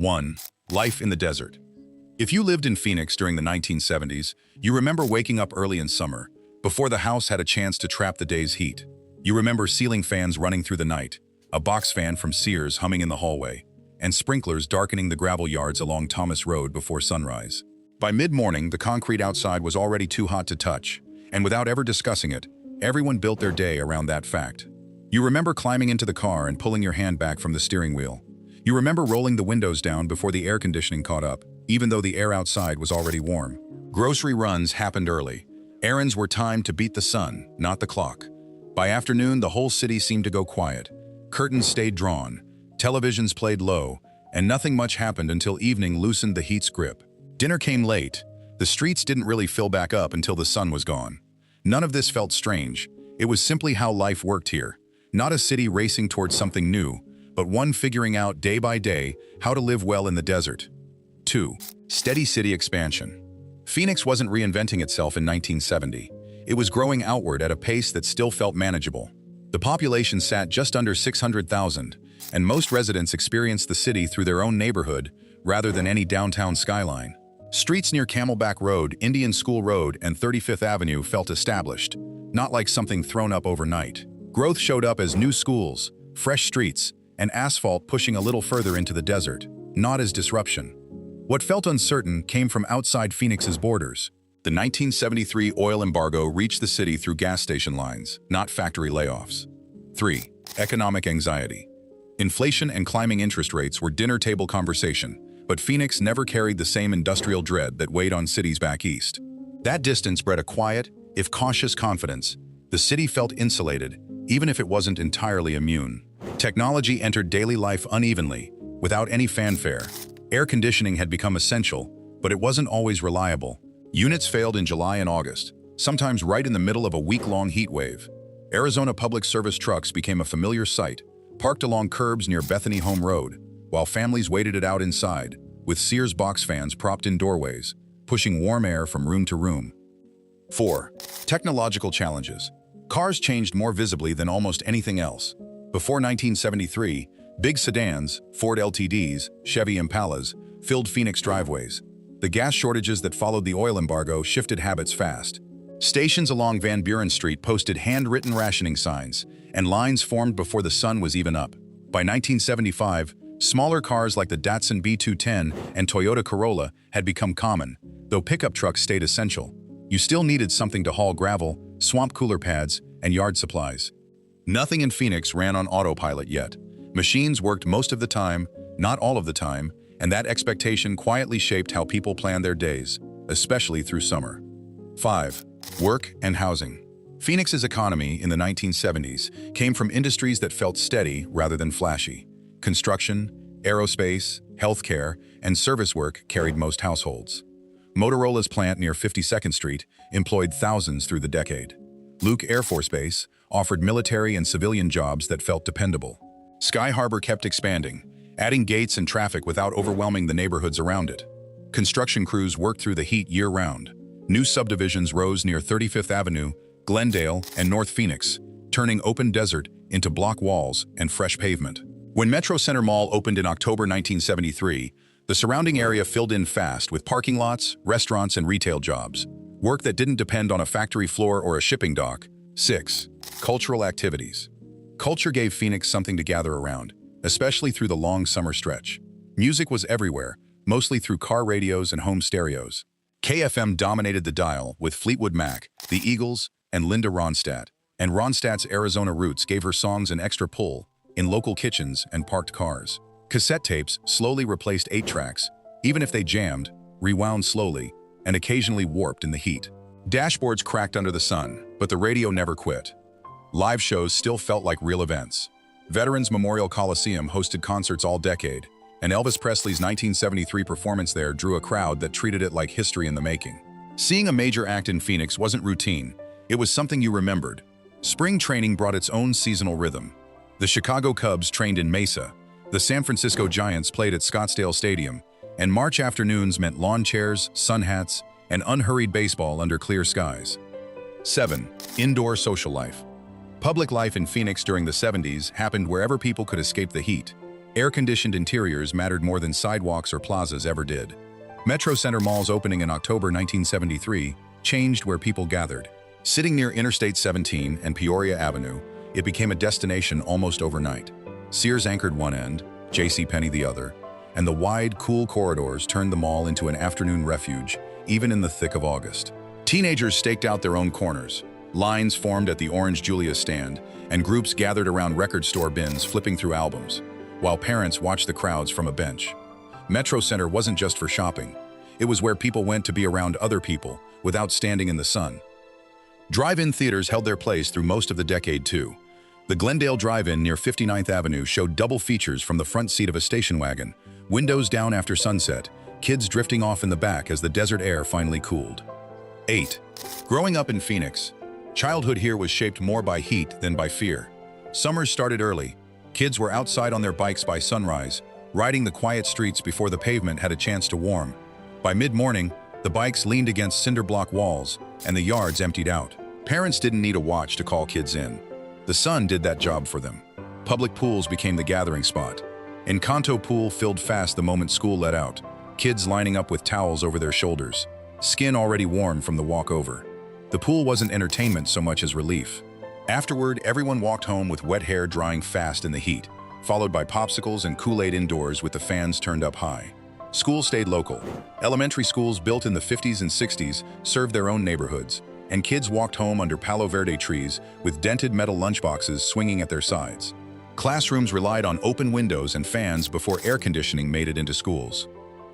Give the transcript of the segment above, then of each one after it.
1. Life in the desert. If you lived in Phoenix during the 1970s, you remember waking up early in summer, before the house had a chance to trap the day's heat. You remember ceiling fans running through the night, a box fan from Sears humming in the hallway, and sprinklers darkening the gravel yards along Thomas Road before sunrise. By mid-morning, the concrete outside was already too hot to touch, and without ever discussing it, everyone built their day around that fact. You remember climbing into the car and pulling your hand back from the steering wheel. You remember rolling the windows down before the air conditioning caught up, even though the air outside was already warm. Grocery runs happened early. Errands were timed to beat the sun, not the clock. By afternoon, the whole city seemed to go quiet. Curtains stayed drawn, televisions played low, and nothing much happened until evening loosened the heat's grip. Dinner came late. The streets didn't really fill back up until the sun was gone. None of this felt strange. It was simply how life worked here. Not a city racing towards something new, but one figuring out day by day how to live well in the desert. 2. Steady city expansion. Phoenix wasn't reinventing itself in 1970. It was growing outward at a pace that still felt manageable. The population sat just under 600,000, and most residents experienced the city through their own neighborhood rather than any downtown skyline. Streets near Camelback Road, Indian School Road, and 35th Avenue felt established, not like something thrown up overnight. Growth showed up as new schools, fresh streets, and asphalt pushing a little further into the desert, not as disruption. What felt uncertain came from outside Phoenix's borders. The 1973 oil embargo reached the city through gas station lines, not factory layoffs. 3. Economic anxiety. Inflation and climbing interest rates were dinner table conversation, but Phoenix never carried the same industrial dread that weighed on cities back east. That distance bred a quiet, if cautious confidence. The city felt insulated, even if it wasn't entirely immune. Technology entered daily life unevenly, without any fanfare. Air conditioning had become essential, but it wasn't always reliable. Units failed in July and August, sometimes right in the middle of a week-long heat wave. Arizona public service trucks became a familiar sight, parked along curbs near Bethany Home Road, while families waited it out inside, with Sears box fans propped in doorways, pushing warm air from room to room. 4. Technological challenges. Cars changed more visibly than almost anything else. Before 1973, big sedans, Ford LTDs, Chevy Impalas, filled Phoenix driveways. The gas shortages that followed the oil embargo shifted habits fast. Stations along Van Buren Street posted handwritten rationing signs, and lines formed before the sun was even up. By 1975, smaller cars like the Datsun B210 and Toyota Corolla had become common, though pickup trucks stayed essential. You still needed something to haul gravel, swamp cooler pads, and yard supplies. Nothing in Phoenix ran on autopilot yet. Machines worked most of the time, not all of the time, and that expectation quietly shaped how people planned their days, especially through summer. 5. Work and housing. Phoenix's economy in the 1970s came from industries that felt steady rather than flashy. Construction, aerospace, healthcare, and service work carried most households. Motorola's plant near 52nd Street employed thousands through the decade. Luke Air Force Base offered military and civilian jobs that felt dependable. Sky Harbor kept expanding, adding gates and traffic without overwhelming the neighborhoods around it. Construction crews worked through the heat year-round. New subdivisions rose near 35th Avenue, Glendale, and North Phoenix, turning open desert into block walls and fresh pavement. When Metro Center Mall opened in October 1973, the surrounding area filled in fast with parking lots, restaurants, and retail jobs. Work that didn't depend on a factory floor or a shipping dock. 6. Cultural activities. Culture gave Phoenix something to gather around, especially through the long summer stretch. Music was everywhere, mostly through car radios and home stereos. KFM dominated the dial with Fleetwood Mac, the Eagles, and Linda Ronstadt. And Ronstadt's Arizona roots gave her songs an extra pull in local kitchens and parked cars. Cassette tapes slowly replaced 8-tracks, even if they jammed, rewound slowly, and occasionally warped in the heat. Dashboards cracked under the sun, but the radio never quit. Live shows still felt like real events. Veterans Memorial Coliseum hosted concerts all decade, and Elvis Presley's 1973 performance there drew a crowd that treated it like history in the making. Seeing a major act in Phoenix wasn't routine, it was something you remembered. Spring training brought its own seasonal rhythm. The Chicago Cubs trained in Mesa, the San Francisco Giants played at Scottsdale Stadium, and March afternoons meant lawn chairs, sun hats, and unhurried baseball under clear skies. 7. Indoor social life. Public life in Phoenix during the 70s happened wherever people could escape the heat. Air-conditioned interiors mattered more than sidewalks or plazas ever did. Metro Center malls opening in October 1973 changed where people gathered. Sitting near Interstate 17 and Peoria Avenue, it became a destination almost overnight. Sears anchored one end, JCPenney the other, and the wide, cool corridors turned the mall into an afternoon refuge, even in the thick of August. Teenagers staked out their own corners. Lines formed at the Orange Julius stand, and groups gathered around record store bins flipping through albums, while parents watched the crowds from a bench. Metro Center wasn't just for shopping. It was where people went to be around other people, without standing in the sun. Drive-in theaters held their place through most of the decade, too. The Glendale Drive-In near 59th Avenue showed double features from the front seat of a station wagon, windows down after sunset, kids drifting off in the back as the desert air finally cooled. 8. Growing up in Phoenix, childhood here was shaped more by heat than by fear. Summers started early. Kids were outside on their bikes by sunrise, riding the quiet streets before the pavement had a chance to warm. By mid-morning, the bikes leaned against cinder block walls, and the yards emptied out. Parents didn't need a watch to call kids in. The sun did that job for them. Public pools became the gathering spot. Encanto Pool filled fast the moment school let out, kids lining up with towels over their shoulders, skin already warm from the walk over. The pool wasn't entertainment so much as relief. Afterward, everyone walked home with wet hair drying fast in the heat, followed by popsicles and Kool-Aid indoors with the fans turned up high. School stayed local. Elementary schools built in the 50s and 60s served their own neighborhoods, and kids walked home under Palo Verde trees with dented metal lunchboxes swinging at their sides. Classrooms relied on open windows and fans before air conditioning made it into schools.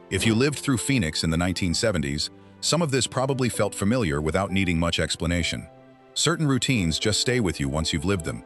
If you lived through Phoenix in the 1970s, some of this probably felt familiar without needing much explanation. Certain routines just stay with you once you've lived them.